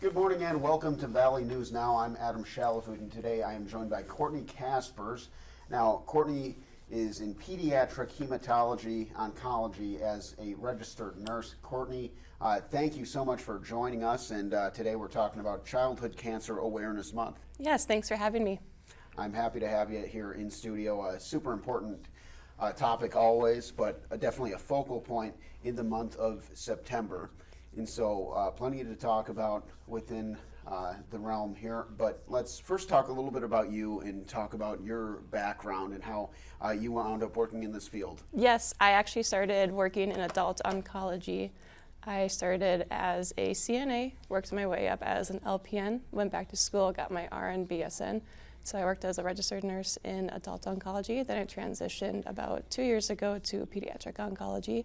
Good morning and welcome to Valley News Now. I'm Adam Shalafood, and today I am joined by Courtney Caspers. Now, Courtney is in pediatric hematology oncology as a registered nurse. Courtney, thank you so much for joining us, and today we're talking about Childhood Cancer Awareness Month. Yes, thanks for having me. I'm happy to have you here in studio. A super important topic always, but definitely a focal point in the month of September. And so plenty to talk about within the realm here. But let's first talk a little bit about you and talk about your background and how you wound up working in this field. Yes, I actually started working in adult oncology. I started as a CNA, worked my way up as an LPN, went back to school, got my RN BSN. So I worked as a registered nurse in adult oncology. Then I transitioned about 2 years ago to pediatric oncology,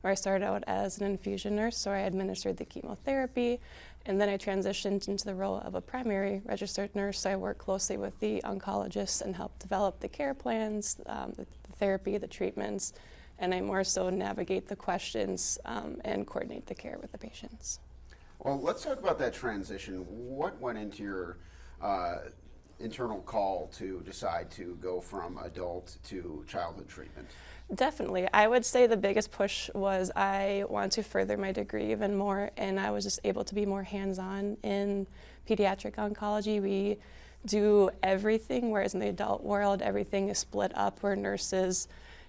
where I started out as an infusion nurse, so I administered the chemotherapy, and then I transitioned into the role of a primary registered nurse. So I work closely with the oncologists and help develop the care plans, the therapy, the treatments, and I more so navigate the questions and coordinate the care with the patients. Well, let's talk about that transition. What went into your internal call to decide to go from adult to childhood treatment? Definitely. I would say the biggest push was I wanted to further my degree even more, and I was just able to be more hands-on in pediatric oncology. We do everything, whereas in the adult world, everything is split up, where nurses,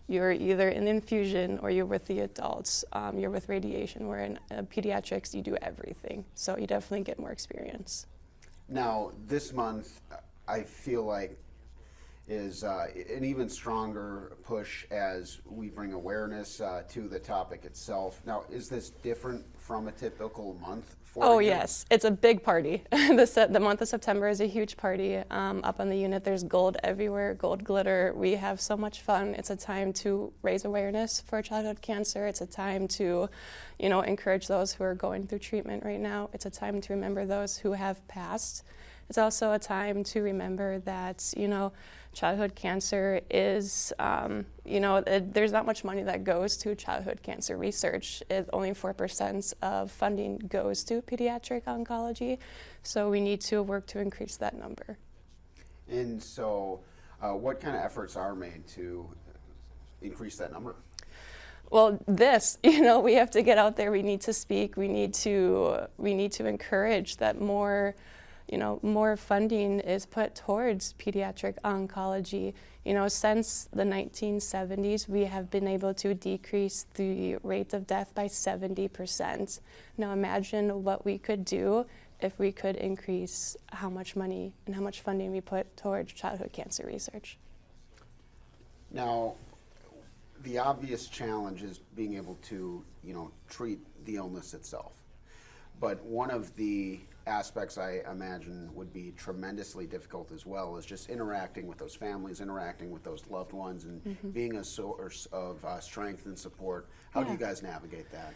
you're either in infusion or you're with the adults, you're with radiation, where in pediatrics, you do everything. So you definitely get more experience. Now, this month, I feel like is an even stronger push as we bring awareness to the topic itself. Now, is this different from a typical month for you? Oh yes, it's a big party. The month of September is a huge party. Up on the unit, there's gold everywhere, gold glitter. We have so much fun. It's a time to raise awareness for childhood cancer. It's a time to, encourage those who are going through treatment right now. It's a time to remember those who have passed. It's also a time to remember that, childhood cancer is, there's not much money that goes to childhood cancer research. Only 4% of funding goes to pediatric oncology, so we need to work to increase that number. And so what kind of efforts are made to increase that number? Well, we have to get out there. We need to speak. We need to encourage that more funding is put towards pediatric oncology. Since the 1970s, we have been able to decrease the rate of death by 70%. Now imagine what we could do if we could increase how much money and how much funding we put towards childhood cancer research. Now, the obvious challenge is being able to, treat the illness itself. But one of the aspects I imagine would be tremendously difficult as well is just interacting with those families, interacting with those loved ones, and being a source of strength and support. How do you guys navigate that?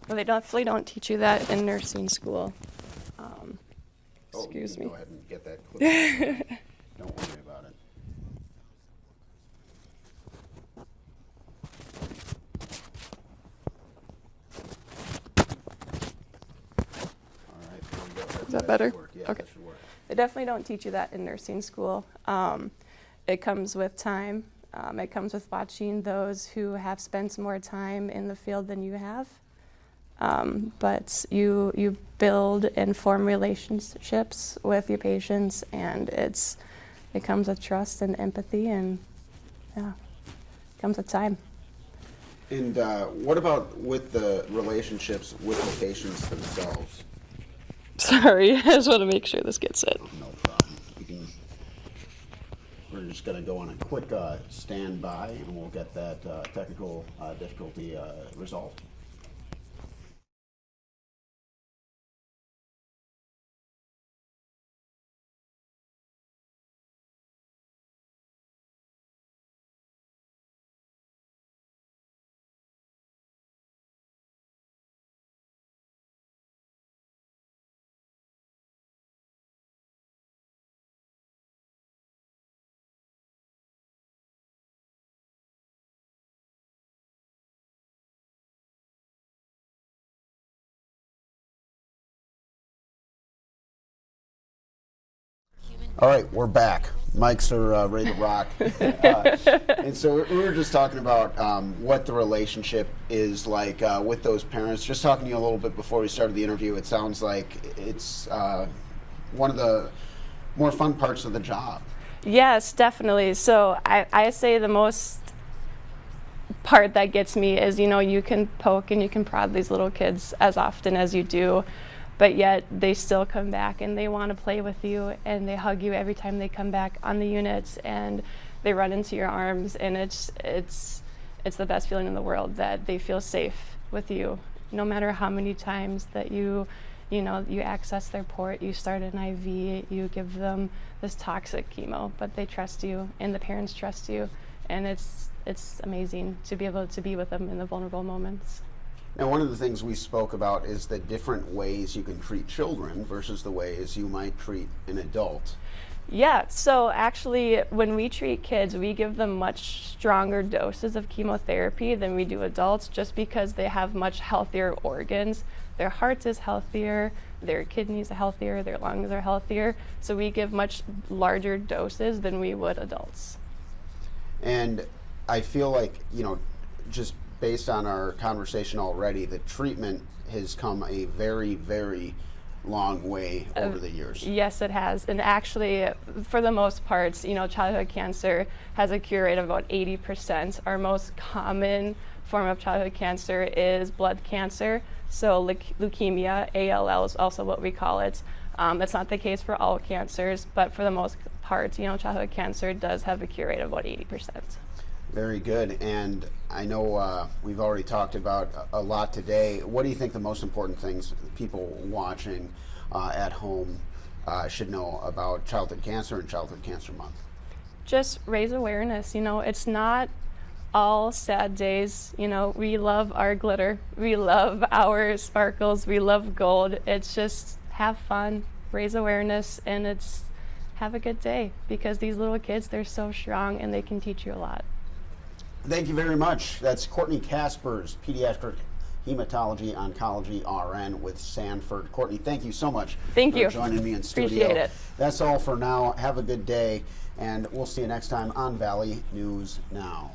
Well, they definitely don't teach you that in nursing school. Excuse me. Go ahead and get that clip. Don't worry about it. Is that better? Yeah, okay. That should work. They definitely don't teach you that in nursing school. It comes with time. It comes with watching those who have spent more time in the field than you have. But you build and form relationships with your patients, and it comes with trust and empathy, and it comes with time. And what about with the relationships with the patients themselves? Sorry, I just want to make sure this gets it. No problem. We're just going to go on a quick standby, and we'll get that technical difficulty resolved. All right, we're back. Mics are ready to rock. And so we were just talking about what the relationship is like with those parents. Just talking to you a little bit before we started the interview, it sounds like it's one of the more fun parts of the job. Yes, definitely. So I say the most part that gets me is, you can poke and you can prod these little kids as often as you do, but yet they still come back and they want to play with you and they hug you every time they come back on the units and they run into your arms, and it's the best feeling in the world that they feel safe with you, no matter how many times that you access their port, you start an IV, you give them this toxic chemo, but they trust you and the parents trust you, and it's amazing to be able to be with them in the vulnerable moments. Now, one of the things we spoke about is the different ways you can treat children versus the ways you might treat an adult. Yeah, so actually when we treat kids, we give them much stronger doses of chemotherapy than we do adults, just because they have much healthier organs. Their heart is healthier, their kidneys are healthier, their lungs are healthier, so we give much larger doses than we would adults. And I feel like, just based on our conversation already, the treatment has come a very, very long way over the years. Yes, it has. And actually, for the most part, childhood cancer has a cure rate of about 80%. Our most common form of childhood cancer is blood cancer. So leukemia, ALL is also what we call it. That's not the case for all cancers, but for the most part, childhood cancer does have a cure rate of about 80%. Very good. And I know we've already talked about a lot today. What do you think the most important things people watching at home should know about childhood cancer and Childhood Cancer Month? Just raise awareness. It's not all sad days. We love our glitter. We love our sparkles. We love gold. It's just have fun, raise awareness, and have a good day, because these little kids, they're so strong and they can teach you a lot. Thank you very much. That's Courtney Kaspers, Pediatric Hematology Oncology RN with Sanford. Courtney, thank you so much Thank you for joining me in studio. Appreciate it. That's all for now. Have a good day, and we'll see you next time on Valley News Now.